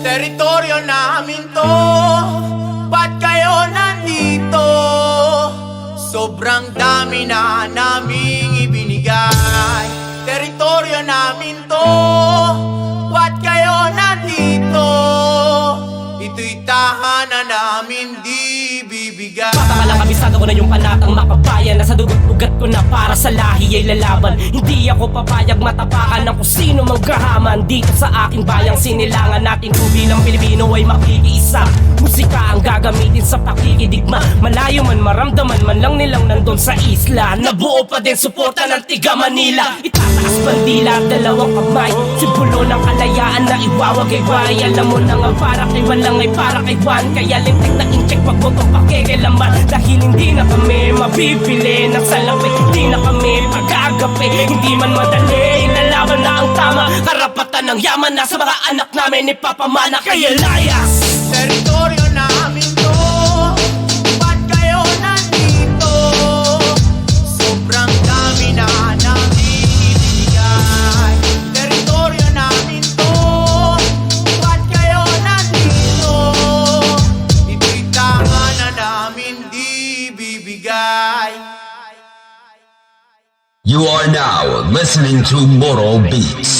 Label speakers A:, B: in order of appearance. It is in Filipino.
A: Teritoryo namin to, ba't kayo nandito? Sobrang dami na naming ibinigay. Teritoryo namin to, ba't kayo nandito? Ito'y tahanan namin di bibigay.
B: Patakalang kabisado ko na yung panatang makabayan. Nasa dugot-ugat ko na para sa lahi ay lalaban. Hindi ako papayag matapakan ng kung sino mang gahaman. Dito sa aking bayang sinilangan natin kung bilang Pilipino ay makikiisa. Musika ang gagamitin sa pakikidigma. Malayo man maramdaman man lang nilang nandun sa isla. Nabuo pa din suporta ng tiga Manila. Itataas bandila at dalawang kamay, simbolo ng kalayaan na iwawag-iway. Alam mo na nga para kay walang ay para kay Juan. Kaya lintik na in-check wag mo itong pakikilaman. Dahil hindi na kami mabibili ng salapi, hindi na kami pag-aagapi. Hindi man madali, ilalaban na ang tama. Karapatan ng yaman na sa mga anak namin ipapamana. Kaya layas!
A: Teritoryo namin to, ba't kayo nandito? Sobrang dami na namin ibinigay. Teritoryo namin to, ba't kayo nandito? Ito'y tahanan namin di bibigay.
C: You are now listening to Moro Beats.